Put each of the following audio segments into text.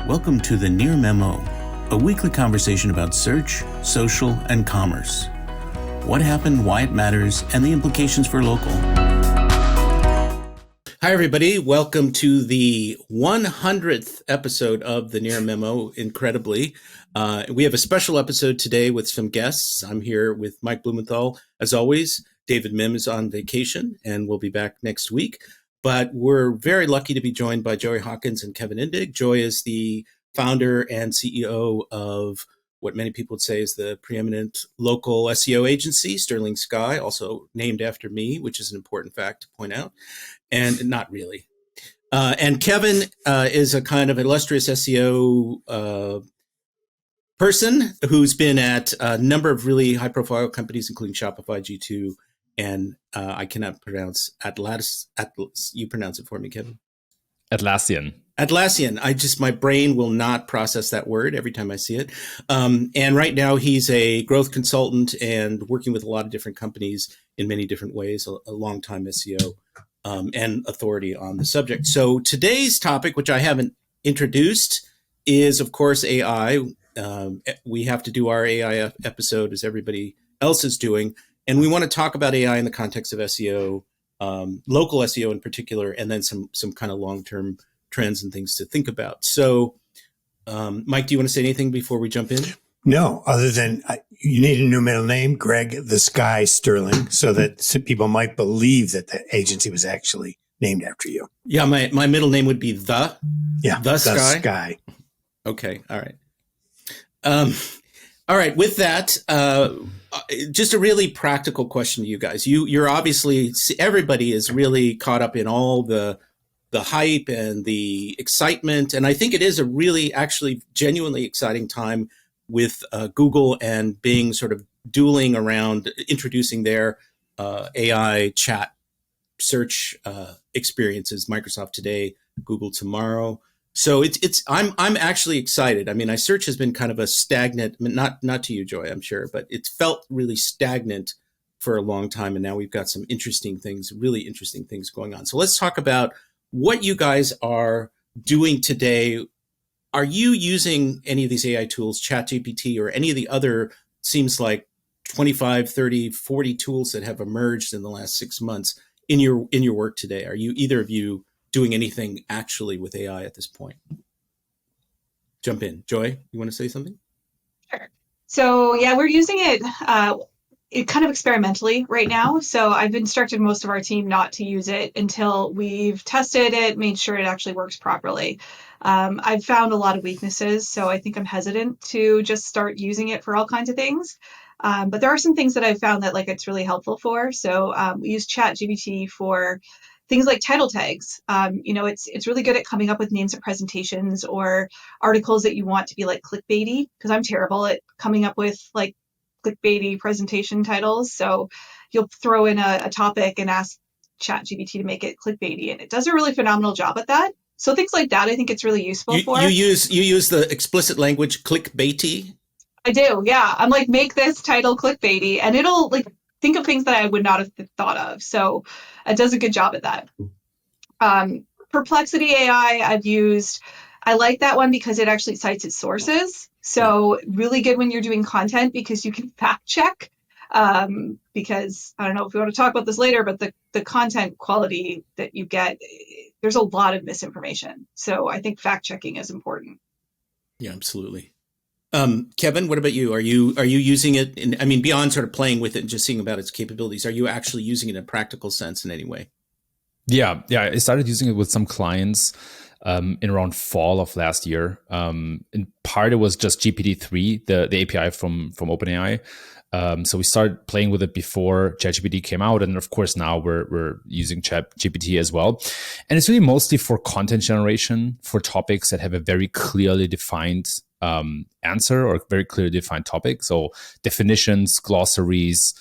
Welcome to the Near Memo, a weekly conversation about search, social, and commerce. What happened, why it matters, and the implications for local. Hi, everybody. Welcome to the 100th episode of the Near Memo, incredibly. We have a special episode today with some guests. I'm here with Mike Blumenthal. As always, David Mim is on vacation and will be back next week. But we're very lucky to be joined by Joy Hawkins and Kevin Indig. Joy is the founder and CEO of what many people would say is the preeminent local SEO agency, Sterling Sky, also named after me, which is an important fact to point out, and not really. And Kevin is a kind of illustrious SEO person who's been at a number of really high-profile companies, including Shopify, G2, and I cannot pronounce Atlas. You pronounce it for me, Kevin. Atlassian. My brain will not process that word every time I see it. And right now he's a growth consultant and working with a lot of different companies in many different ways, a long-time SEO and authority on the subject. So today's topic, which I haven't introduced, is, of course, AI. We have to do our AI episode as everybody else is doing. And we want to talk about AI in the context of SEO, local SEO in particular, and then some kind of long-term trends and things to think about. So, Mike, do you want to say anything before we jump in? No, other than you need a new middle name, Greg the Sky Sterling, so that some people might believe that the agency was actually named after you. Yeah, my middle name would be the Sky. Okay, all right. All right, with that, just a really practical question to you guys. You're obviously, everybody is really caught up in all the hype and the excitement. And I think it is a really actually genuinely exciting time with Google and Bing sort of dueling around introducing their AI chat search experiences, Microsoft today, Google tomorrow. So I'm actually excited. I mean, search has been kind of a stagnant, not to you, Joy, I'm sure, but it's felt really stagnant for a long time. And now we've got some really interesting things going on. So let's talk about what you guys are doing today. Are you using any of these AI tools, ChatGPT or any of the other, seems like 25, 30, 40 tools that have emerged in the last 6 months in your work today? Are you, either of you, doing anything actually with AI at this point? Jump in. Joy, you want to say something? Sure. So yeah, we're using it kind of experimentally right now. So I've instructed most of our team not to use it until we've tested it, made sure it actually works properly. I've found a lot of weaknesses, so I think I'm hesitant to just start using it for all kinds of things. But there are some things that I've found that it's really helpful for. So we use ChatGPT for things like title tags. It's really good at coming up with names of presentations or articles that you want to be clickbaity, because I'm terrible at coming up with clickbaity presentation titles. So you'll throw in a topic and ask ChatGPT to make it clickbaity, and it does a really phenomenal job at that. So things like that, I think it's really useful for. You use the explicit language clickbaity? I do, yeah. I'm make this title clickbaity, and it'll think of things that I would not have thought of. So it does a good job at that. Perplexity AI I've used. I like that one because it actually cites its sources. So really good when you're doing content because you can fact check. Because I don't know if we want to talk about this later, but the content quality that you get, there's a lot of misinformation. So I think fact checking is important. Yeah, absolutely. Kevin, what about you? Are you using it beyond sort of playing with it and just seeing about its capabilities, are you actually using it in a practical sense in any way? Yeah. I started using it with some clients in around fall of last year. In part, it was just GPT-3, the API from OpenAI. So we started playing with it before ChatGPT came out, and of course now we're using ChatGPT as well. And it's really mostly for content generation for topics that have a very clearly defined answer or very clearly defined topic. So definitions, glossaries,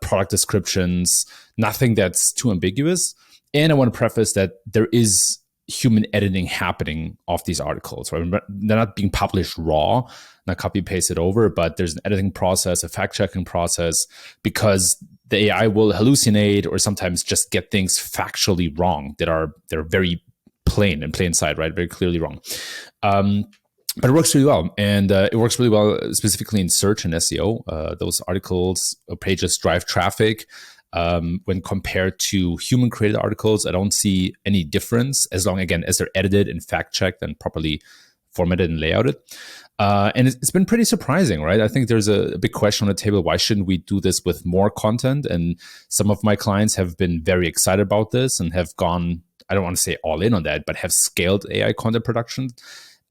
product descriptions, nothing that's too ambiguous. And I want to preface that there is human editing happening of these articles, right? They're not being published raw, not copy pasted over, but there's an editing process, a fact checking process, because the AI will hallucinate or sometimes just get things factually wrong that are very in plain sight, right? Very clearly wrong. But it works really well. And it works really well specifically in search and SEO. Those articles or pages drive traffic. When compared to human created articles, I don't see any difference as long, again, as they're edited and fact checked and properly formatted and layouted. And it's been pretty surprising, right? I think there's a big question on the table. Why shouldn't we do this with more content? And some of my clients have been very excited about this and have gone, I don't want to say all in on that, but have scaled AI content production.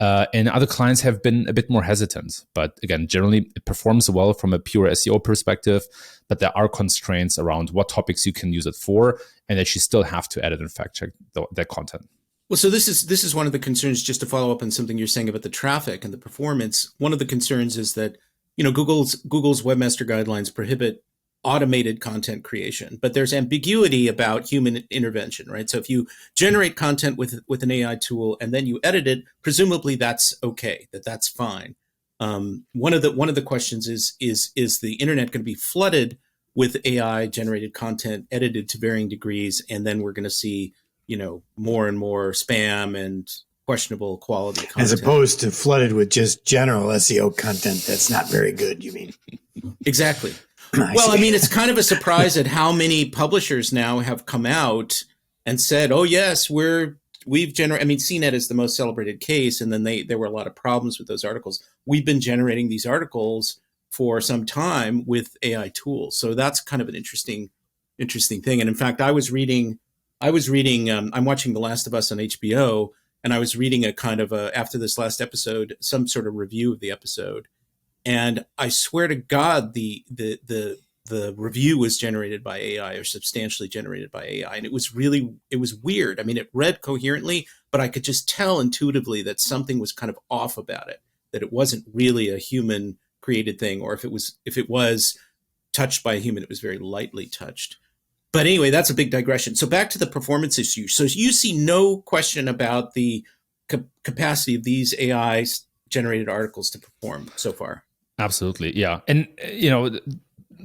And other clients have been a bit more hesitant. But again, generally, it performs well from a pure SEO perspective, but there are constraints around what topics you can use it for, and that you still have to edit and fact check that content. Well, so this is one of the concerns, just to follow up on something you're saying about the traffic and the performance. One of the concerns is that, Google's webmaster guidelines prohibit automated content creation, but there's ambiguity about human intervention, right? So if you generate content with an AI tool and then you edit it, presumably that's okay, that's fine. One of the questions is the internet going to be flooded with AI generated content edited to varying degrees, and then we're going to see more and more spam and questionable quality content, as opposed to flooded with just general SEO content that's not very good, you mean? Exactly. Well, I mean, it's kind of a surprise at how many publishers now have come out and said, "Oh, yes, we've generated." I mean, CNET is the most celebrated case, and then there were a lot of problems with those articles. We've been generating these articles for some time with AI tools, so that's kind of an interesting thing. And in fact, I'm watching The Last of Us on HBO, and I was reading a kind of after this last episode, some sort of review of the episode. And I swear to God, the review was generated by AI or substantially generated by AI. And it was weird. I mean, it read coherently, but I could just tell intuitively that something was kind of off about it, that it wasn't really a human created thing, or if it was touched by a human, it was very lightly touched. But anyway, that's a big digression. So back to the performance issue. So you see no question about the capacity of these AI generated articles to perform so far. Absolutely. Yeah. And, to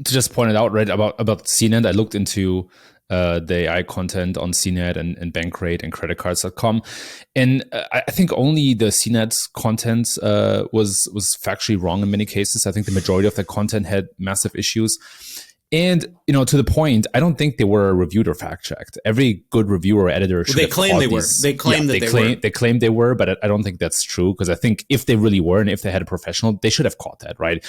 just point it out, right, about CNET, I looked into the AI content on CNET and Bankrate and creditcards.com. And I think only the CNET content was factually wrong in many cases. I think the majority of the content had massive issues. And, to the point, I don't think they were reviewed or fact-checked. Every good reviewer or editor should have claim they were. They claim that they were. They claim they were, but I don't think that's true, because I think if they really were and if they had a professional, they should have caught that, right?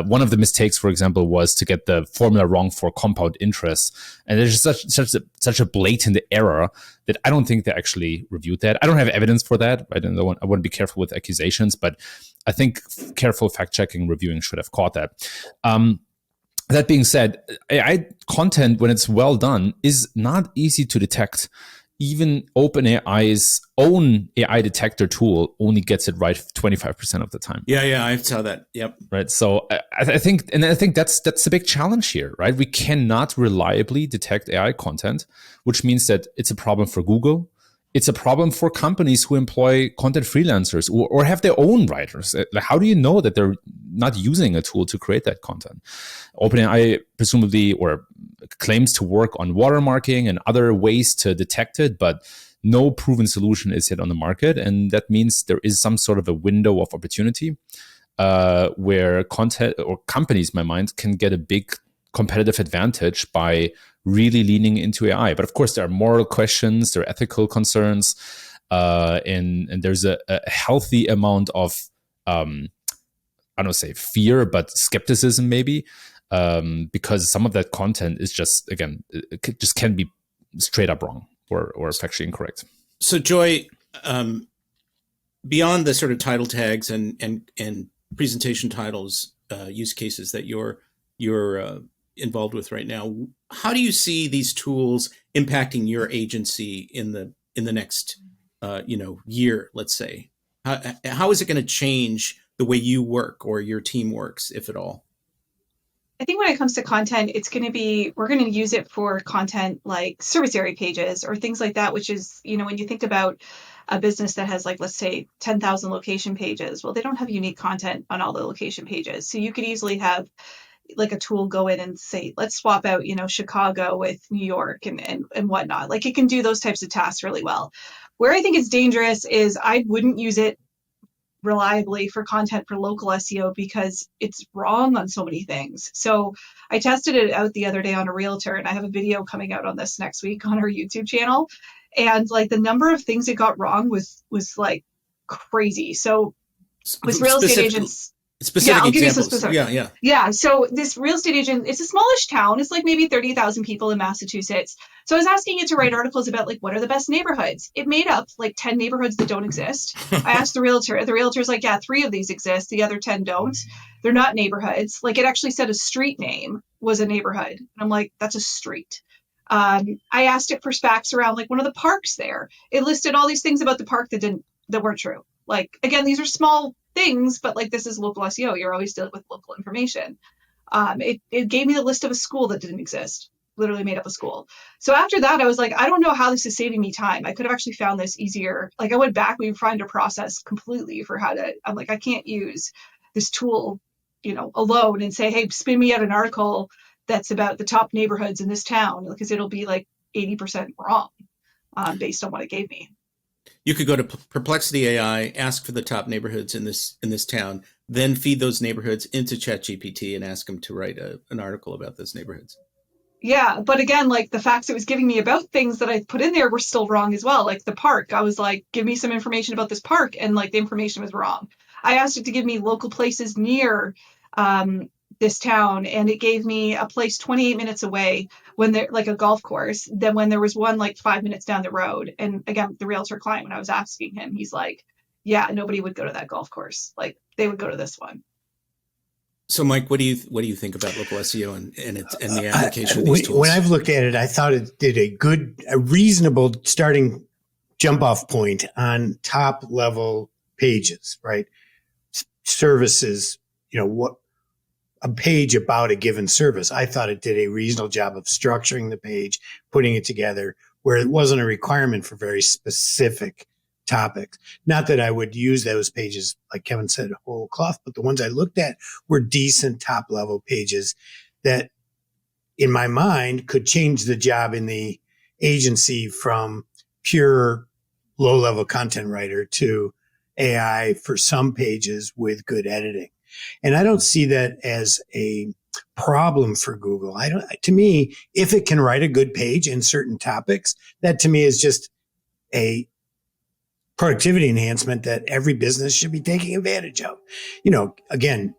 One of the mistakes, for example, was to get the formula wrong for compound interest. And there's such a blatant error that I don't think they actually reviewed that. I don't have evidence for that. I want to be careful with accusations, but I think careful fact-checking, reviewing should have caught that. That being said, AI content, when it's well done, is not easy to detect. Even OpenAI's own AI detector tool only gets it right 25% of the time. Yeah, I saw that. Yep. Right. So I think that's a big challenge here, right? We cannot reliably detect AI content, which means that it's a problem for Google. It's a problem for companies who employ content freelancers or have their own writers. How do you know that they're not using a tool to create that content? OpenAI presumably or claims to work on watermarking and other ways to detect it, but no proven solution is yet on the market. And that means there is some sort of a window of opportunity where content or companies, in my mind, can get a big competitive advantage by really leaning into AI. But of course, there are moral questions, there are ethical concerns, and there's a healthy amount of, I don't say fear, but skepticism maybe, because some of that content is just, again, it just can be straight up wrong or factually incorrect. So Joy, beyond the sort of title tags and presentation titles, use cases that you're involved with right now, how do you see these tools impacting your agency in the next year, let's say? How is it going to change the way you work or your team works, if at all? I think when it comes to content, we're going to use it for content like service area pages or things like that, which is, when you think about a business that has, like, let's say 10,000 location pages, well, they don't have unique content on all the location pages. So you could easily have like a tool go in and say, let's swap out, Chicago with New York and whatnot. Like, it can do those types of tasks really well. Where I think it's dangerous is I wouldn't use it reliably for content for local SEO because it's wrong on so many things. So I tested it out the other day on a realtor, and I have a video coming out on this next week on our YouTube channel. And like the number of things it got wrong was like crazy. So with real estate agents, Specific I'll give you some examples. specific. Yeah. So this real estate agent, it's a smallish town. It's like maybe 30,000 people in Massachusetts. So I was asking it to write articles about like, what are the best neighborhoods? It made up like 10 neighborhoods that don't exist. I asked the realtor. The realtor's like, yeah, 3 of these exist. The other 10 don't. They're not neighborhoods. Like it actually said a street name was a neighborhood. And I'm like, that's a street. I asked it for facts around like one of the parks there. It listed all these things about the park that weren't true. Like, again, these are small things, but like this is local SEO. You're always dealing with local information. It gave me the list of a school that didn't exist, literally made up a school. So after that, I was like, I don't know how this is saving me time. I could have actually found this easier. Like I went back, we found a process completely for how to, I'm like, I can't use this tool, alone and say, hey, spin me out an article that's about the top neighborhoods in this town, because it'll be like 80% wrong based on what it gave me. You could go to Perplexity AI, ask for the top neighborhoods in this town, then feed those neighborhoods into ChatGPT and ask them to write an article about those neighborhoods. Yeah, but again, like the facts it was giving me about things that I put in there were still wrong as well. Like the park, I was like, give me some information about this park, and like the information was wrong. I asked it to give me local places near this town, and it gave me a place 28 minutes away when there, like a golf course, then when there was one like 5 minutes down the road. And again, the realtor client, when I was asking him, he's like, yeah, nobody would go to that golf course. Like they would go to this one. So, Mike, what do you think about local SEO and the application of these tools? When I've looked at it, I thought it did a reasonable starting jump off point on top level pages, right? Services, what a page about a given service. I thought it did a reasonable job of structuring the page, putting it together where it wasn't a requirement for very specific topics. Not that I would use those pages, like Kevin said, whole cloth, but the ones I looked at were decent top level pages that in my mind could change the job in the agency from pure low level content writer to AI for some pages with good editing. And I don't see that as a problem for Google. To me, if it can write a good page in certain topics, that to me is just a productivity enhancement that every business should be taking advantage of. Again,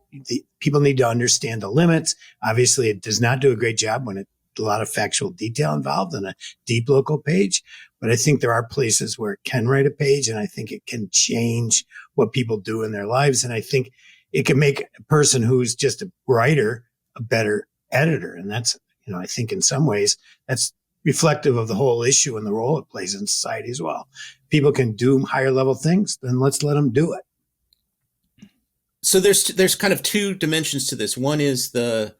people need to understand the limits. Obviously, it does not do a great job when it's a lot of factual detail involved in a deep local page. But I think there are places where it can write a page, and I think it can change what people do in their lives. And I think it can make a person who's just a writer a better editor. And that's, I think in some ways that's reflective of the whole issue and the role it plays in society as well. People can do higher level things, then let's let them do it. So there's kind of 2 dimensions to this. One is the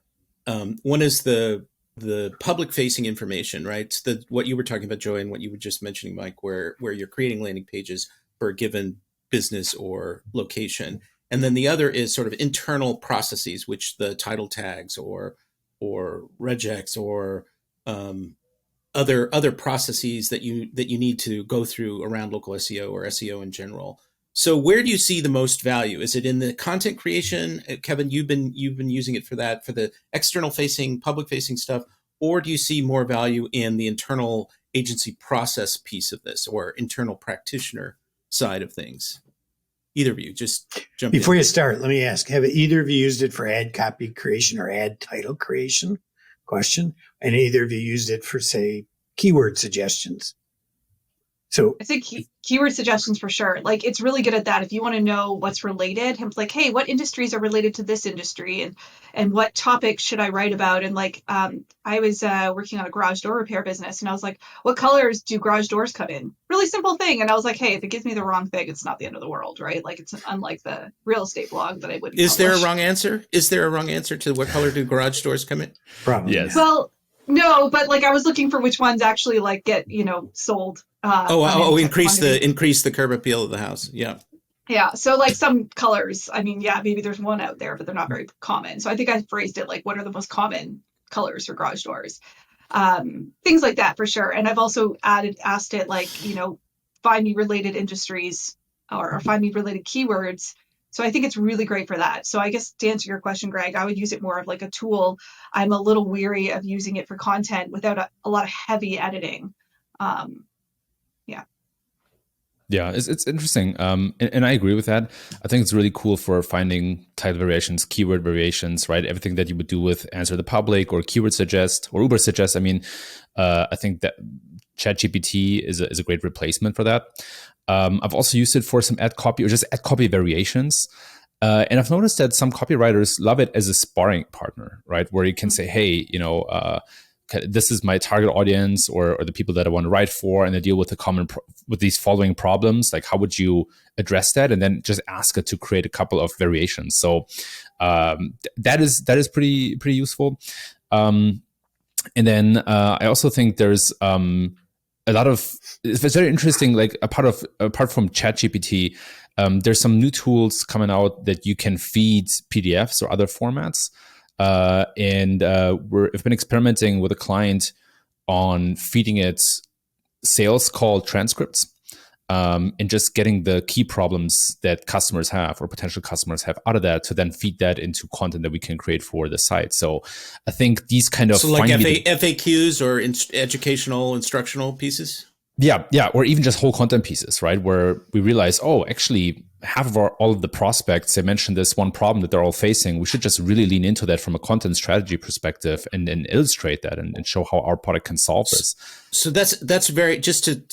public facing information, right? What you were talking about, Joy, and what you were just mentioning, Mike, where you're creating landing pages for a given business or location. And then the other is sort of internal processes, which the title tags or regex or other processes that you need to go through around local SEO or SEO in general. So where do you see the most value? Is it in the content creation? Kevin, you've been using it for that, for the external facing, public facing stuff, or do you see more value in the internal agency process piece of this or internal practitioner side of things? Either of you, just jump in. Before you start, let me ask, have either of you used it for ad copy creation or ad title creation? Question. And either of you used it for, say, keyword suggestions? So I think keyword suggestions for sure. Like it's really good at that. If you want to know what's related, it's like, hey, what industries are related to this industry, and what topics should I write about? And like, I was working on a garage door repair business, and I was like, what colors do garage doors come in? Really simple thing. And I was like, hey, if it gives me the wrong thing, it's not the end of the world, right? Like it's unlike the real estate blog that I wouldn't. Is there a wrong answer? Is there a wrong answer to what color do garage doors come in? Probably. Yes. Well, no, but like I was looking for which ones actually like get, sold. Increase the curb appeal of the house. Yeah. Yeah. So like some colors, I mean, yeah, maybe there's one out there, but they're not very common. So I think I phrased it like, what are the most common colors for garage doors? Things like that for sure. And I've also asked it like, find me related industries or find me related keywords. So I think it's really great for that. So I guess to answer your question, Greg, I would use it more of like a tool. I'm a little weary of using it for content without a lot of heavy editing. Yeah. Yeah, it's interesting. And I agree with that. I think it's really cool for finding title variations, keyword variations, right? Everything that you would do with Answer the Public or Keyword Suggest or Uber Suggest. I mean, I think that ChatGPT is a great replacement for that. I've also used it for some ad copy or just ad copy variations. And I've noticed that some copywriters love it as a sparring partner, right? Where you can say, hey, this is my target audience or the people that I want to write for, and I deal with with these following problems. Like, how would you address that? And then just ask it to create a couple of variations. So that is pretty useful. And then I also think there's a lot of, it's very interesting. Like apart from ChatGPT, there's some new tools coming out that you can feed PDFs or other formats. And we've been experimenting with a client on feeding it sales call transcripts and just getting the key problems that customers have or potential customers have out of that to then feed that into content that we can create for the site. So I think these kind of FAQs or educational instructional pieces. Yeah, or even just whole content pieces, right? Where we realize, oh, actually, half of all of the prospects, they mentioned this one problem that they're all facing. We should just really lean into that from a content strategy perspective and illustrate that and show how our product can solve this. So that's very, just to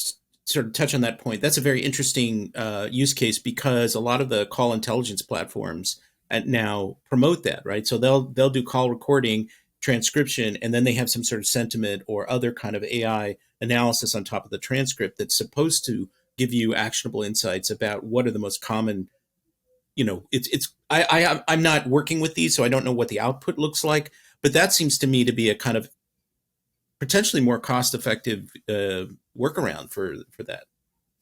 sort of touch on that point, that's a very interesting use case, because a lot of the call intelligence platforms now promote that, right? So they'll do call recording, transcription, and then they have some sort of sentiment or other kind of AI analysis on top of the transcript that's supposed to give you actionable insights about what are the most common, I'm not working with these, so I don't know what the output looks like, but that seems to me to be a kind of potentially more cost-effective workaround for that.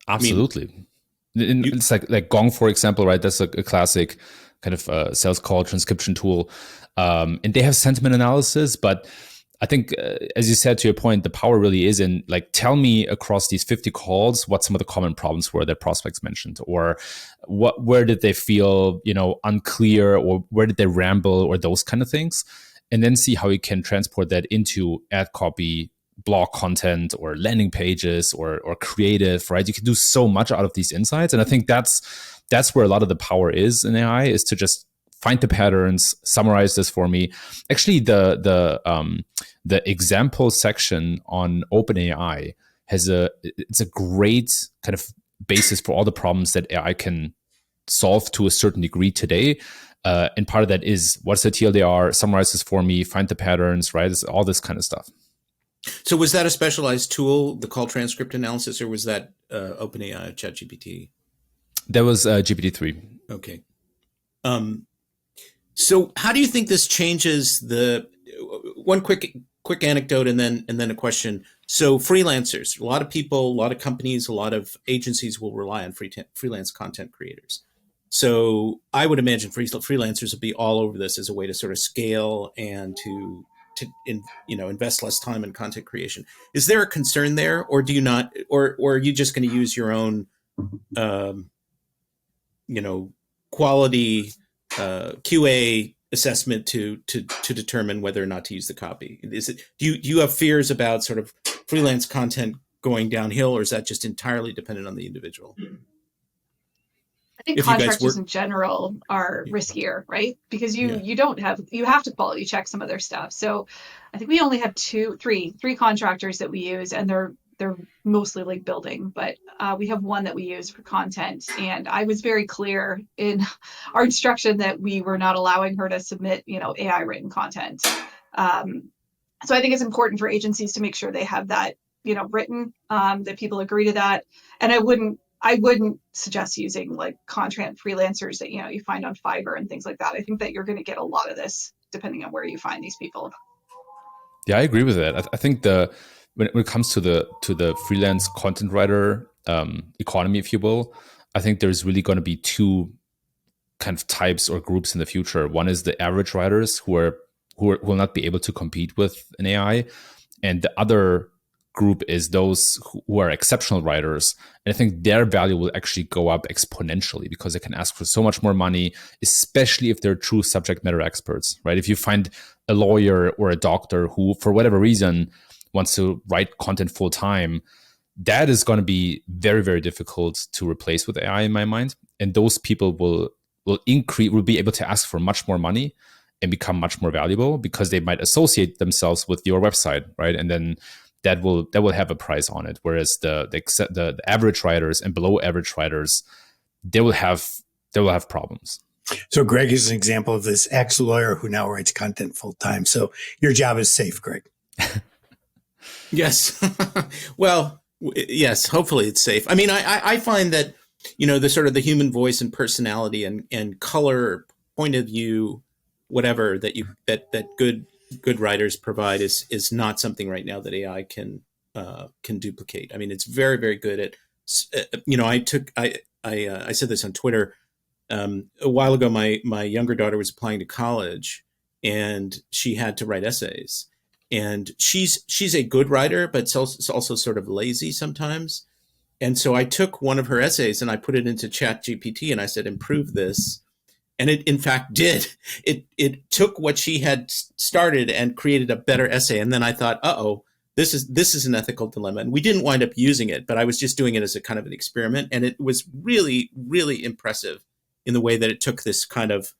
Absolutely. It's like Gong, for example, right? That's a classic kind of sales call transcription tool. And they have sentiment analysis, but I think, as you said, to your point, the power really is in like, tell me across these 50 calls what some of the common problems were that prospects mentioned, or where did they feel, unclear, or where did they ramble, or those kind of things, and then see how you can transport that into ad copy, blog content, or landing pages, or creative, right? You can do so much out of these insights, and I think that's where a lot of the power is in AI, is to just find the patterns, summarize this for me. Actually, the example section on OpenAI it's a great kind of basis for all the problems that AI can solve to a certain degree today. And part of that is, what's the TLDR, summarize this for me, find the patterns, right? It's all this kind of stuff. So was that a specialized tool, the call transcript analysis, or was that OpenAI ChatGPT? That was GPT-3. Okay. So how do you think this changes one quick anecdote and then a question. So freelancers, a lot of people, a lot of companies, a lot of agencies will rely on freelance content creators. So I would imagine freelancers will be all over this as a way to sort of scale and to invest less time in content creation. Is there a concern there, or do you not, or are you just going to use your own, quality QA assessment to determine whether or not to use the copy? Do you have fears about sort of freelance content going downhill, or is that just entirely dependent on the individual? I think contractors in general are riskier, right? Because you have to quality check some of their stuff. So I think we only have three contractors that we use, and they're mostly like building, but we have one that we use for content. And I was very clear in our instruction that we were not allowing her to submit, AI written content. So I think it's important for agencies to make sure they have that, written, that people agree to that. And I wouldn't suggest using like content freelancers that, you find on Fiverr and things like that. I think that you're going to get a lot of this depending on where you find these people. Yeah, I agree with that. I think when it comes to the freelance content writer economy, if you will, I think there's really going to be two kind of types or groups in the future. One is the average writers who will not be able to compete with an AI, and the other group is those who are exceptional writers. And I think their value will actually go up exponentially because they can ask for so much more money, especially if they're true subject matter experts, right? If you find a lawyer or a doctor who, for whatever reason, wants to write content full time, that is going to be very, very difficult to replace with AI in my mind. And those people will be able to ask for much more money and become much more valuable because they might associate themselves with your website, right? And then that will have a price on it. Whereas the average writers and below average writers, they will have problems. So Greg is an example of this ex-lawyer who now writes content full time. So your job is safe, Greg. Yes. Well, yes, hopefully it's safe. I mean, I find that, the sort of the human voice and personality and color, point of view, whatever that good writers provide is not something right now that AI can duplicate. I mean, it's very, very good at, I said this on Twitter a while ago. My younger daughter was applying to college and she had to write essays. And she's a good writer, but it's also sort of lazy sometimes. And so I took one of her essays and I put it into ChatGPT and I said, improve this. And it, in fact, did. It took what she had started and created a better essay. And then I thought, this is an ethical dilemma. And we didn't wind up using it, but I was just doing it as a kind of an experiment. And it was really, really impressive in the way that it took this kind of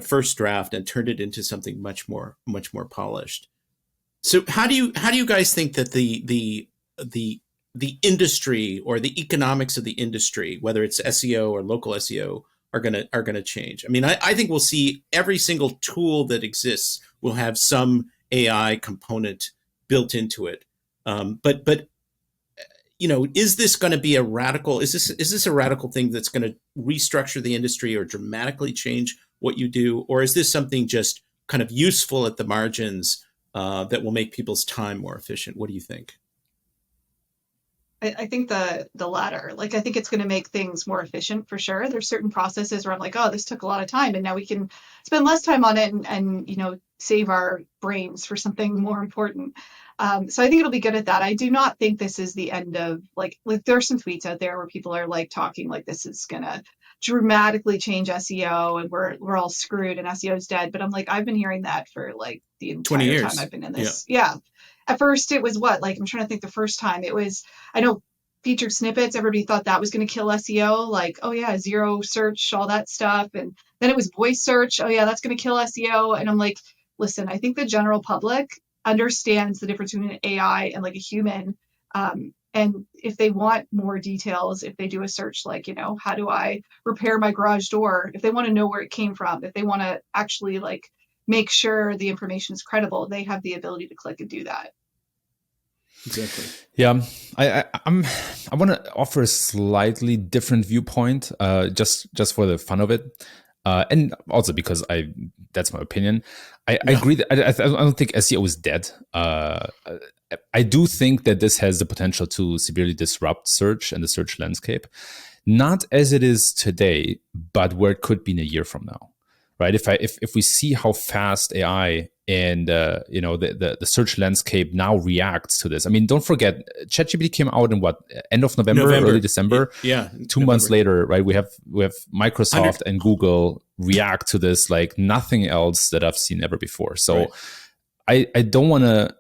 first draft and turned it into something much more polished. So how do you guys think that the industry or the economics of the industry, whether it's SEO or local SEO, are gonna change? I mean, I think we'll see every single tool that exists will have some AI component built into it. But is this going to be a radical? Is this a radical thing that's going to restructure the industry or dramatically change what you do, or is this something just kind of useful at the margins that will make people's time more efficient? What do you think? I think the latter. Like, I think it's going to make things more efficient for sure. There's certain processes where I'm like, oh, this took a lot of time, and now we can spend less time on it and save our brains for something more important. So I think it'll be good at that. I do not think this is the end of like there are some tweets out there where people are like talking like this is gonna dramatically change SEO and we're all screwed and SEO is dead. But I'm like, I've been hearing that for like the entire time I've been in this. Yeah. At first it was I'm trying to think the first time it was, I know featured snippets, everybody thought that was going to kill SEO. Like, oh yeah, zero search, all that stuff. And then it was voice search. Oh yeah, that's going to kill SEO. And I'm like, listen, I think the general public understands the difference between an AI and like a human. And if they want more details, if they do a search, like, how do I repair my garage door? If they want to know where it came from, if they want to actually like make sure the information is credible, they have the ability to click and do that. Exactly. Yeah, I want to offer a slightly different viewpoint, just for the fun of it. And also because that's my opinion. I agree that I don't think SEO is dead. I do think that this has the potential to severely disrupt search and the search landscape, not as it is today, but where it could be in a year from now, right? If we see how fast AI and the search landscape now reacts to this. I mean, don't forget, ChatGPT came out in end of November, early December. Yeah, 2 months later, right? We have Microsoft and Google react to this like nothing else that I've seen ever before. So right. I don't want to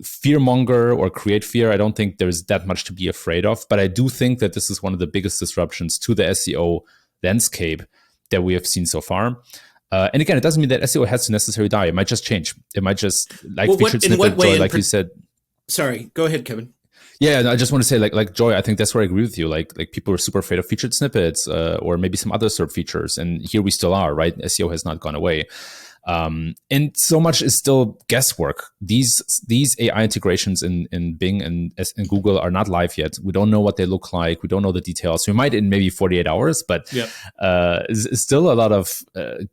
fearmonger or create fear. I don't think there's that much to be afraid of, but I do think that this is one of the biggest disruptions to the SEO landscape that we have seen so far. And again, it doesn't mean that SEO has to necessarily die. It might just change. It might just featured snippet, Joy, like you said. Sorry, go ahead, Kevin. Yeah, I just want to say, like Joy, I think that's where I agree with you. Like people are super afraid of featured snippets or maybe some other SERP features, and here we still are, right? SEO has not gone away. And so much is still guesswork. These AI integrations in Bing and Google are not live yet. We don't know what they look like. We don't know the details. We might in maybe 48 hours, but it's still a lot of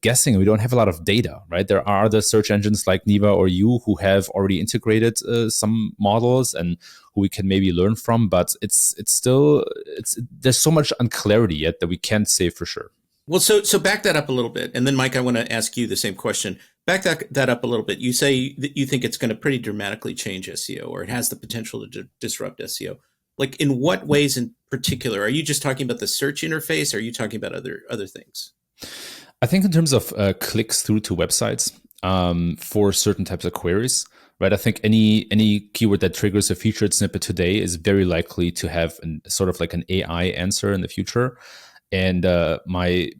guessing. We don't have a lot of data, right? There are other search engines like Niva or you who have already integrated some models and who we can maybe learn from, but it's still there's so much unclarity yet that we can't say for sure. Well, so back that up a little bit. And then, Mike, I want to ask you the same question. back that up a little bit. You say that you think it's going to pretty dramatically change SEO, or it has the potential to disrupt SEO. Like, in what ways in particular? Are you just talking about the search interface? Or are you talking about other things? I think in terms of clicks through to websites for certain types of queries, right? I think any keyword that triggers a featured snippet today is very likely to have sort of like an AI answer in the future. And I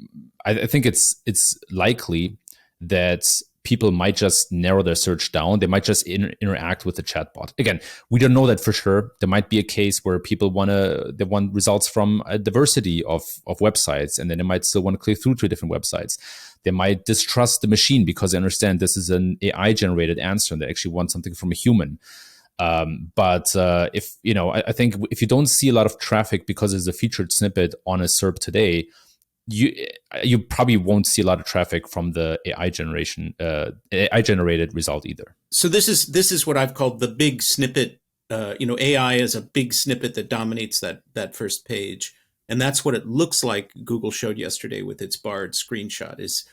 think it's likely that people might just narrow their search down. They might just interact with the chatbot. Again, we don't know that for sure. There might be a case where people want results from a diversity of websites, and then they might still want to click through to different websites. They might distrust the machine because they understand this is an AI generated answer and they actually want something from a human. But if I think if you don't see a lot of traffic because there's a featured snippet on a SERP today, you probably won't see a lot of traffic from the AI generated result either. So this is what I've called the big snippet. AI is a big snippet that dominates that first page, and that's what it looks like. Google showed yesterday with its Bard screenshot is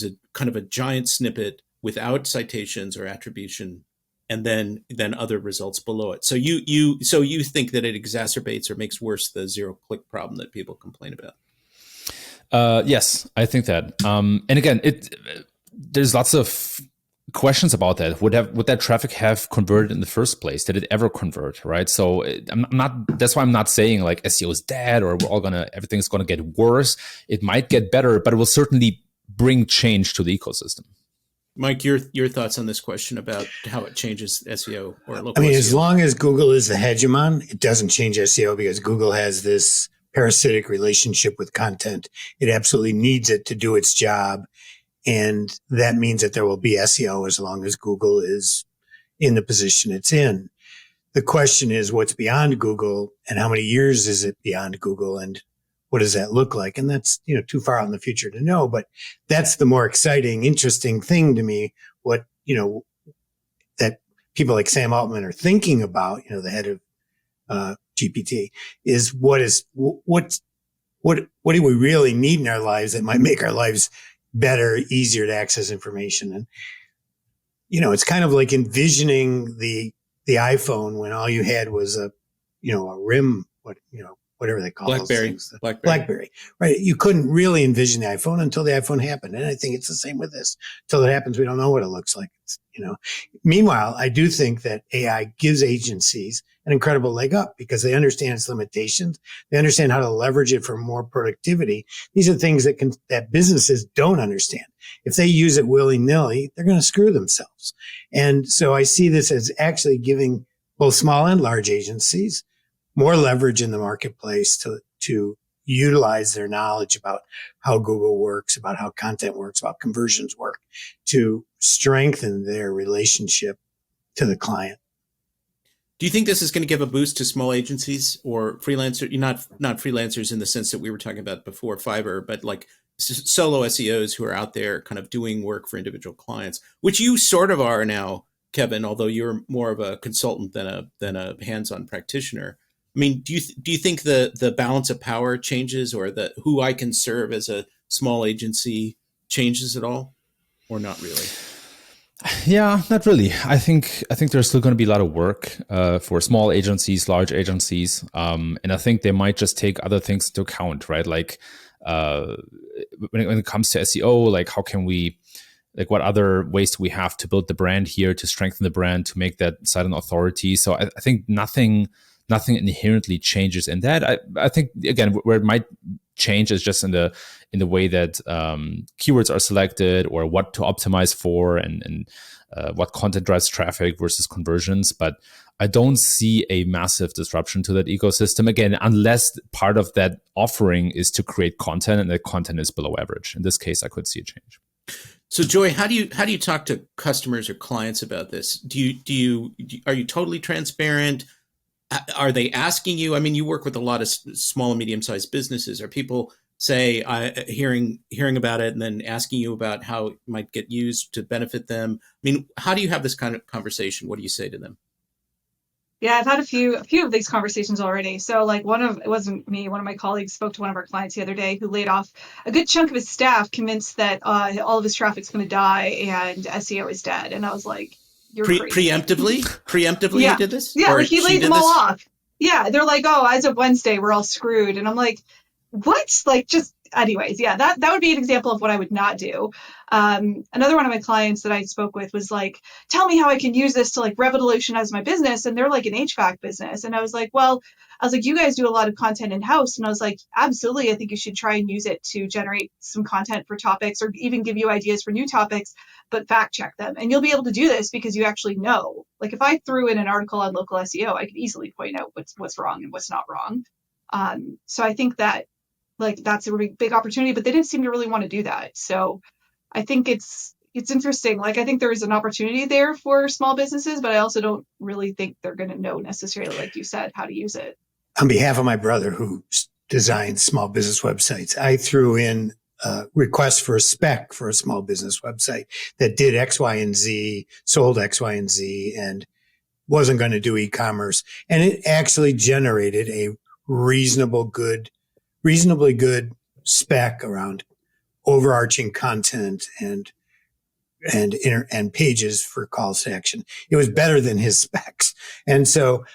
a kind of a giant snippet without citations or attribution, and then other results below it. So you think that it exacerbates or makes worse the zero-click problem that people complain about? Yes, I think that. And again, there's lots of questions about that. Would that traffic have converted in the first place? Did it ever convert? Right. So I'm not. That's why I'm not saying like SEO is dead or everything's gonna get worse. It might get better, but it will certainly bring change to the ecosystem. Mike, your thoughts on this question about how it changes SEO or local? I mean, SEO? as long as Google is the hegemon, it doesn't change SEO because Google has this parasitic relationship with content. It absolutely needs it to do its job. And that means that there will be SEO as long as Google is in the position it's in. The question is what's beyond Google and how many years is it beyond Google and what does that look like? And that's, too far out in the future to know, but that's the more exciting, interesting thing to me. What, that people like Sam Altman are thinking about, the head of GPT, is what do we really need in our lives that might make our lives better, easier to access information. And, it's kind of like envisioning the iPhone when all you had was a rim, whatever they call those things. Blackberry. Right. You couldn't really envision the iPhone until the iPhone happened. And I think it's the same with this. Until it happens, we don't know what it looks like. Meanwhile, I do think that AI gives agencies an incredible leg up because they understand its limitations. They understand how to leverage it for more productivity. These are things that businesses don't understand. If they use it willy-nilly, they're going to screw themselves. And so I see this as actually giving both small and large agencies more leverage in the marketplace to utilize their knowledge about how Google works, about how content works, about conversions work, to strengthen their relationship to the client. Do you think this is going to give a boost to small agencies or freelancers? Not freelancers in the sense that we were talking about before, Fiverr, but like solo SEOs who are out there kind of doing work for individual clients, which you sort of are now, Kevin, although you're more of a consultant than a hands-on practitioner. I mean, do you think the balance of power changes, or who I can serve as a small agency changes at all, or not really? Yeah, not really. I think there's still going to be a lot of work for small agencies, large agencies, and I think they might just take other things into account, right? Like when it comes to SEO, like how can we, like what other ways do we have to build the brand here, to strengthen the brand, to make that site an authority? So I think nothing inherently changes in that. I think again where it might change is just in the way that keywords are selected or what to optimize for and what content drives traffic versus conversions. But I don't see a massive disruption to that ecosystem, again, unless part of that offering is to create content and that content is below average. In this case, I could see a change. So Joy, how do you talk to customers or clients about this? Are you totally transparent? Are they asking you? I mean, you work with a lot of small and medium-sized businesses. Are people hearing about it and then asking you about how it might get used to benefit them? I mean, how do you have this kind of conversation? What do you say to them? Yeah, I've had a few of these conversations already. So like it wasn't me, one of my colleagues spoke to one of our clients the other day who laid off a good chunk of his staff, convinced that all of his traffic's going to die and SEO is dead. And I was like, you're crazy. Preemptively he Yeah. did this? Yeah, Or like he she laid did them all this? off. Yeah, they're like, oh, as of Wednesday, we're all screwed. And I'm like, what? Like, just, anyways, yeah, that would be an example of what I would not do. Another one of my clients that I spoke with was like, tell me how I can use this to like revolutionize my business. And they're like an HVAC business. And I was like, well, you guys do a lot of content in house. And I was like, absolutely. I think you should try and use it to generate some content for topics or even give you ideas for new topics, but fact check them. And you'll be able to do this because you actually know. Like if I threw in an article on local SEO, I could easily point out what's wrong and what's not wrong. So I think that like that's a really big opportunity, but they didn't seem to really want to do that. So I think it's interesting. Like I think there is an opportunity there for small businesses, but I also don't really think they're going to know necessarily, like you said, how to use it. On behalf of my brother who designs small business websites, I threw in a request for a spec for a small business website that did X, Y, and Z, sold X, Y, and Z, and wasn't going to do e-commerce. And it actually generated a reasonably good spec around overarching content and pages for calls to action. It was better than his specs. And so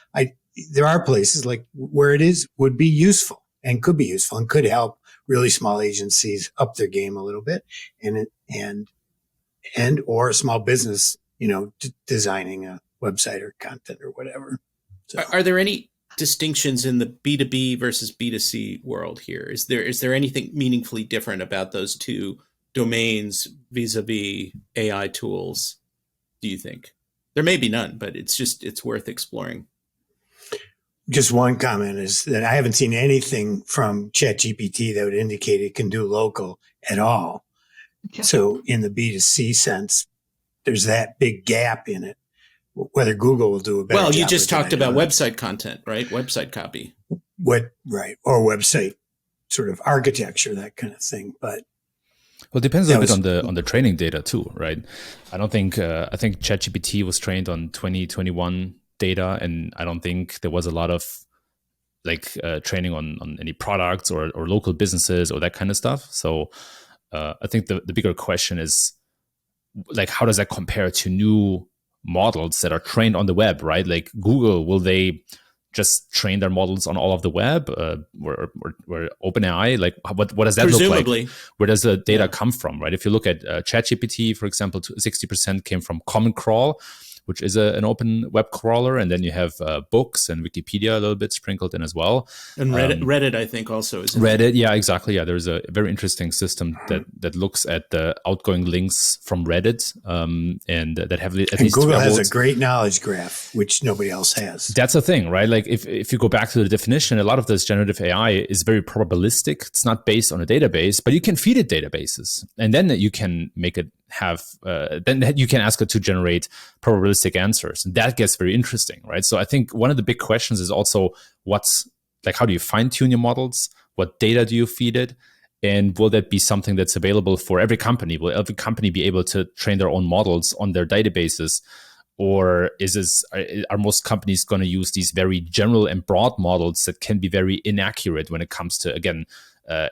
there are places like where would be useful and could be useful and could help really small agencies up their game a little bit or a small business, designing a website or content or whatever. So. Are there any distinctions in the B2B versus B2C world here? Is there anything meaningfully different about those two domains vis-a-vis AI tools, do you think? There may be none, but it's worth exploring. Just one comment is that I haven't seen anything from ChatGPT that would indicate it can do local at all. Okay. So in the B2C sense, there's that big gap in it. Whether Google will do a better job. Well, you just talked about website content, right? Website copy. Right. Or website sort of architecture, that kind of thing. But well, it depends a bit on the training data too, right? I think ChatGPT was trained on 2021 data, and I don't think there was a lot of training on any products or local businesses or that kind of stuff. So I think the bigger question is like, how does that compare to new models that are trained on the web, right? Like Google, will they just train their models on all of the web? Or OpenAI, like what does that look like? Where does the data come from, right? If you look at ChatGPT, for example, 60% came from Common Crawl, which is an open web crawler, and then you have books and Wikipedia a little bit sprinkled in as well. And Reddit, I think, also is Reddit. Yeah, exactly. Yeah, there's a very interesting system that looks at the outgoing links from Reddit, and that have at least Google has a great knowledge graph, which nobody else has. That's the thing, right? Like if you go back to the definition, a lot of this generative AI is very probabilistic. It's not based on a database, but you can feed it databases, and then you can make it then you can ask it to generate probabilistic answers, and that gets very interesting, right? So I think one of the big questions is also how do you fine tune your models? What data do you feed it? And will that be something that's available for every company? Will every company be able to train their own models on their databases? Or are most companies going to use these very general and broad models that can be very inaccurate when it comes to, again,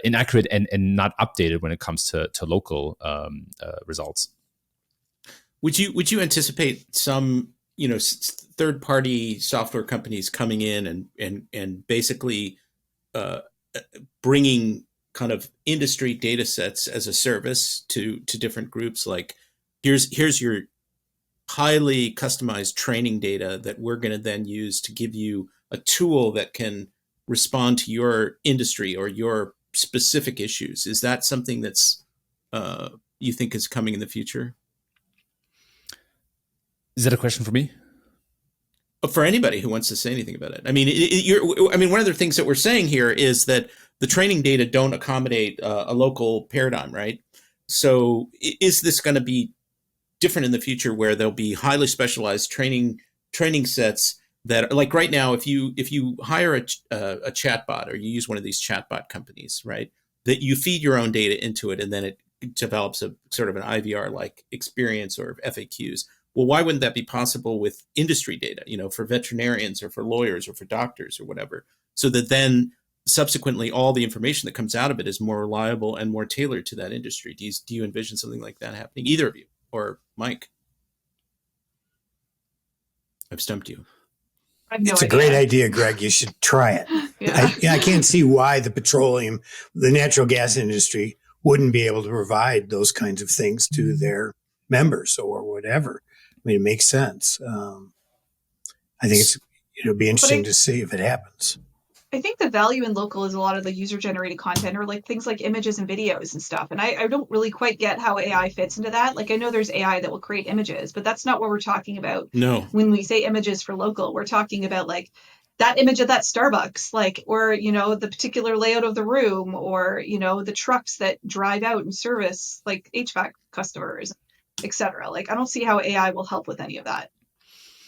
inaccurate and not updated when it comes to local results? Would you anticipate some third-party software companies coming in and basically bringing kind of industry data sets as a service to different groups? Like here's your highly customized training data that we're going to then use to give you a tool that can respond to your industry or your specific issues. Is that something that's you think is coming in the future? Is that a question for me? For anybody who wants to say anything about it. I mean, one of the things that we're saying here is that the training data don't accommodate a local paradigm, right? So is this going to be different in the future where there'll be highly specialized training sets that, like right now, if you hire a chatbot or you use one of these chatbot companies, right, that you feed your own data into it and then it develops a sort of an IVR like experience or FAQs. well, why wouldn't that be possible with industry data, for veterinarians or for lawyers or for doctors or whatever, so that then subsequently all the information that comes out of it is more reliable and more tailored to that industry? Do you envision something like that happening, either of you, or Mike? I've stumped you. I have no It's a idea. great idea, Greg. You should try it. Yeah. I can't see why the natural gas industry wouldn't be able to provide those kinds of things to their members or whatever. I mean, it makes sense. I think it'll be interesting to see if it happens. I think the value in local is a lot of the user-generated content, or like things like images and videos and stuff. And I don't really quite get how AI fits into that. Like, I know there's AI that will create images, but that's not what we're talking about. No. When we say images for local, we're talking about like that image of that Starbucks, like, or, the particular layout of the room, or, the trucks that drive out and service like HVAC customers, etc. Like, I don't see how AI will help with any of that.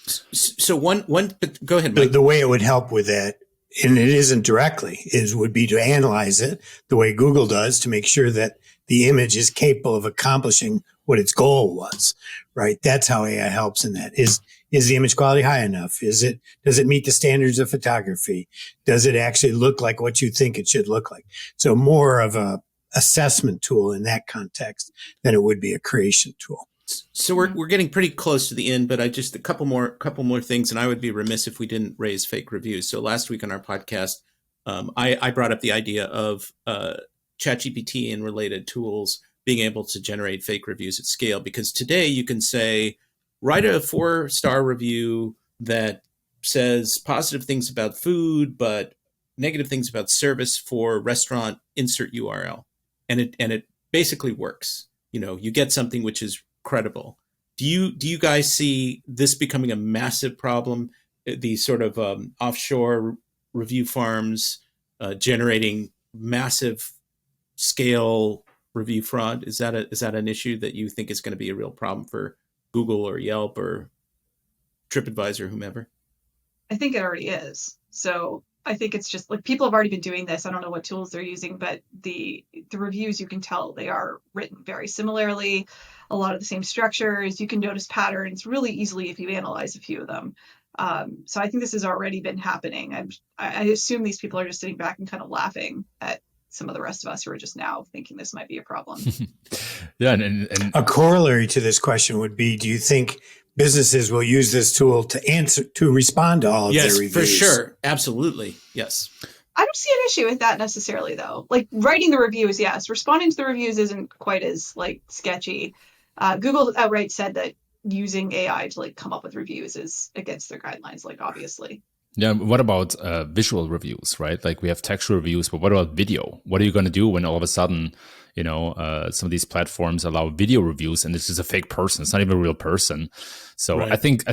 So but go ahead, Mike. The way it would help with that, and it isn't directly, would be to analyze it the way Google does to make sure that the image is capable of accomplishing what its goal was, right? That's how AI helps in that. Is the image quality high enough? Does it meet the standards of photography? Does it actually look like what you think it should look like? So more of a assessment tool in that context than it would be a creation tool. So we're getting pretty close to the end, but I just a couple more things, and I would be remiss if we didn't raise fake reviews. So last week on our podcast, I brought up the idea of ChatGPT and related tools being able to generate fake reviews at scale, because today you can say, write a 4-star review that says positive things about food, but negative things about service for restaurant, insert URL, and it basically works. You get something which is credible. Do you guys see this becoming a massive problem? These sort of offshore review farms generating massive scale review fraud. Is that an issue that you think is going to be a real problem for Google or Yelp or TripAdvisor, or whomever? I think it already is. So I think it's just like people have already been doing this. I don't know what tools they're using, but the reviews, you can tell they are written very similarly. A lot of the same structures. You can notice patterns really easily if you analyze a few of them. So I think this has already been happening. I assume these people are just sitting back and kind of laughing at some of the rest of us who are just now thinking this might be a problem. Yeah, and a corollary to this question would be: do you think businesses will use this tool to respond to all of their reviews? Yes, for sure, absolutely, yes. I don't see an issue with that necessarily, though. Like, writing the reviews, yes. Responding to the reviews isn't quite as like sketchy. Google outright said that using AI to like come up with reviews is against their guidelines, like, obviously. Yeah, what about visual reviews, right? Like, we have textual reviews, but what about video? What are you going to do when all of a sudden, some of these platforms allow video reviews and this is a fake person? It's not even a real person. So right. I think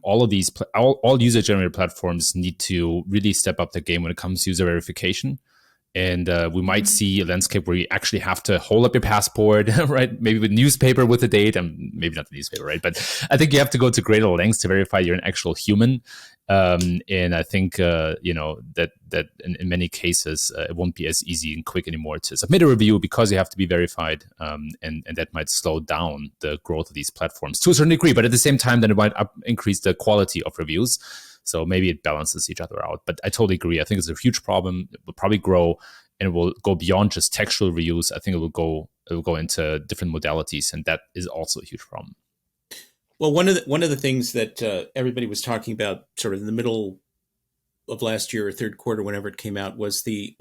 all of these, all user generated platforms need to really step up the game when it comes to user verification. And we might see a landscape where you actually have to hold up your passport, right? Maybe with newspaper with the date, and maybe not the newspaper, right? But I think you have to go to greater lengths to verify you're an actual human. And I think that in many cases it won't be as easy and quick anymore to submit a review because you have to be verified, and that might slow down the growth of these platforms to a certain degree. But at the same time, then it might increase the quality of reviews. So maybe it balances each other out. But I totally agree. I think it's a huge problem. It will probably grow, and it will go beyond just textual reviews. I think it will go into different modalities, and that is also a huge problem. Well, one of the things that everybody was talking about, sort of in the middle of last year or third quarter, whenever it came out, was the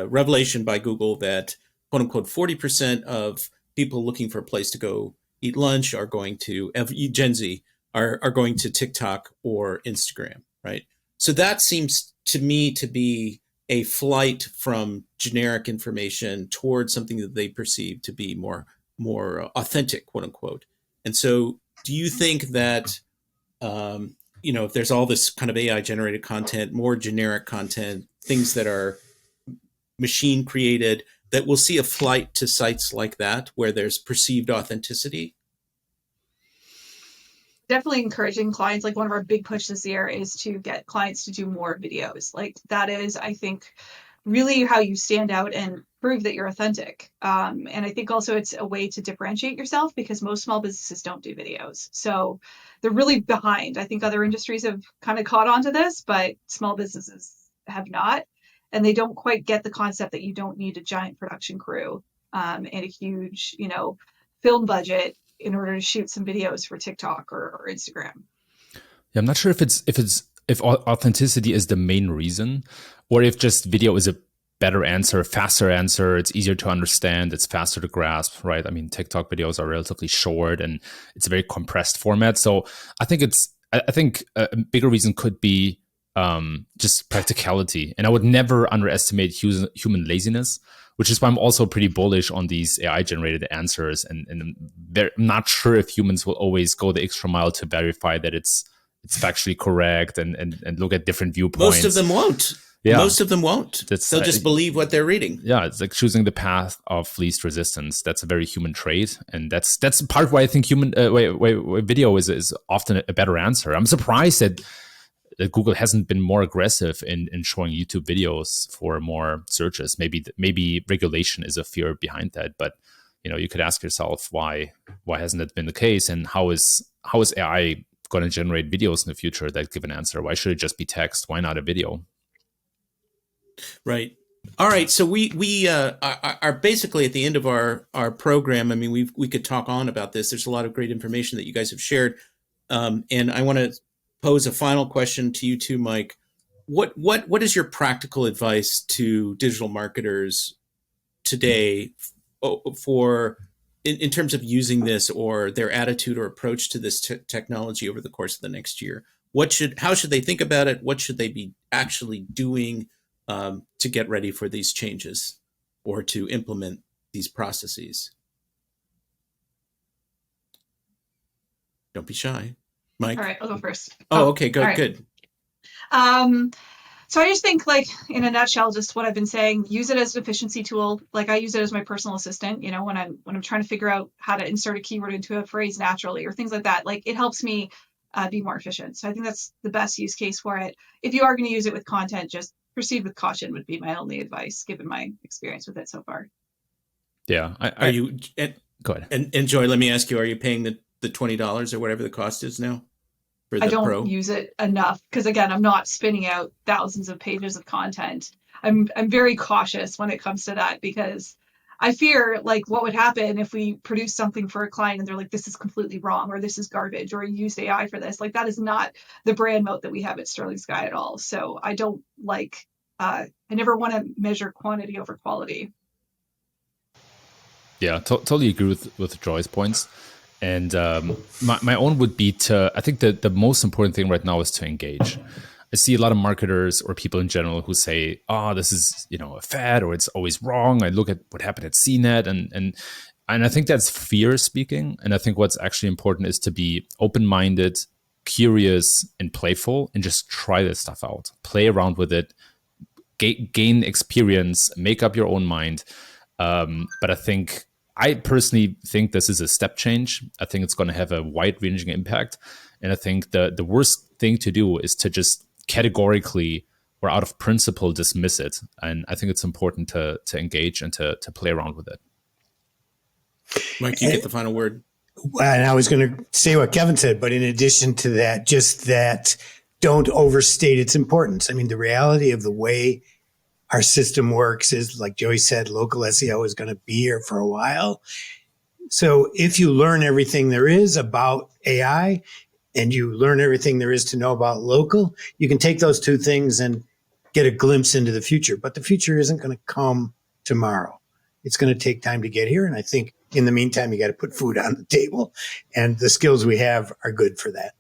revelation by Google that, quote unquote, 40% of people looking for a place to go eat lunch are going to Gen Z. Are going to TikTok or Instagram, right? So that seems to me to be a flight from generic information towards something that they perceive to be more authentic, quote unquote. And so, do you think that if there's all this kind of AI generated content, more generic content, things that are machine created, that we'll see a flight to sites like that where there's perceived authenticity? Definitely encouraging clients. Like, one of our big pushes this year is to get clients to do more videos. Like, that is, I think, really how you stand out and prove that you're authentic. And I think also it's a way to differentiate yourself because most small businesses don't do videos. So they're really behind. I think other industries have kind of caught on to this, but small businesses have not. And they don't quite get the concept that you don't need a giant production crew and a huge, film budget in order to shoot some videos for TikTok or Instagram. Yeah, I'm not sure if authenticity is the main reason, or if just video is a better answer, faster answer. It's easier to understand. It's faster to grasp, right? I mean, TikTok videos are relatively short and it's a very compressed format. So I think a bigger reason could be just practicality. And I would never underestimate human laziness, which is why I'm also pretty bullish on these AI generated answers. And I'm not sure if humans will always go the extra mile to verify that it's factually correct and look at different viewpoints. Most of them won't. Yeah. Most of them won't. They'll just believe what they're reading. Yeah, it's like choosing the path of least resistance. That's a very human trait, and that's part why I think video is often a better answer. I'm surprised that Google hasn't been more aggressive in showing YouTube videos for more searches. Maybe regulation is a fear behind that, but you could ask yourself why hasn't that been the case, and how is AI going to generate videos in the future that give an answer? Why should it just be text? Why not a video? Right. All right. So we are basically at the end of our program. I mean, we could talk on about this. There's a lot of great information that you guys have shared, and I want to pose a final question to you too, Mike. What is your practical advice to digital marketers today for in terms of using this, or their attitude or approach to this technology over the course of the next year? How should they think about it? What should they be actually doing to get ready for these changes or to implement these processes? Don't be shy. Mike? All right, I'll go first. Oh, okay, good, right. Good. So I just think, like, in a nutshell, just what I've been saying, use it as an efficiency tool. Like, I use it as my personal assistant, when I'm trying to figure out how to insert a keyword into a phrase naturally or things like that. Like, it helps me be more efficient. So I think that's the best use case for it. If you are going to use it with content, just proceed with caution would be my only advice, given my experience with it so far. Yeah. Go ahead. And Joy, let me ask you, are you paying the $20 or whatever the cost is now? I don't use it enough because, again, I'm not spinning out thousands of pages of content. I'm very cautious when it comes to that because I fear, like, what would happen if we produce something for a client and they're like, this is completely wrong, or this is garbage, or you used AI for this. Like, that is not the brand moat that we have at Sterling Sky at all. So I don't I never want to measure quantity over quality. Yeah, totally agree with Joy's points. And my own would be I think the most important thing right now is to engage. I see a lot of marketers or people in general who say, this is, a fad, or it's always wrong. I look at what happened at CNET and I think that's fear speaking. And I think what's actually important is to be open-minded, curious, and playful, and just try this stuff out. Play around with it, gain experience, make up your own mind. But I personally think this is a step change. I think it's going to have a wide-ranging impact. And I think the worst thing to do is to just categorically or out of principle dismiss it. And I think it's important to engage and to play around with it. Mike, you get the final word. And I was going to say what Kevin said, but in addition to that, just that don't overstate its importance. I mean, the reality of the way our system works is, like Joey said, local SEO is going to be here for a while. So if you learn everything there is about AI and you learn everything there is to know about local, you can take those two things and get a glimpse into the future. But the future isn't going to come tomorrow. It's going to take time to get here. And I think in the meantime, you got to put food on the table, and the skills we have are good for that.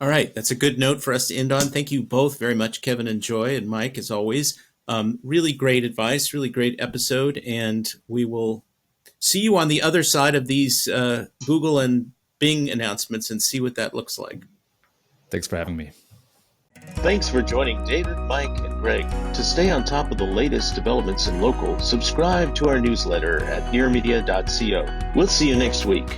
All right. That's a good note for us to end on. Thank you both very much, Kevin and Joy, and Mike, as always. Really great advice, really great episode. And we will see you on the other side of these Google and Bing announcements and see what that looks like. Thanks for having me. Thanks for joining David, Mike, and Greg. To stay on top of the latest developments in local, subscribe to our newsletter at nearmedia.co. We'll see you next week.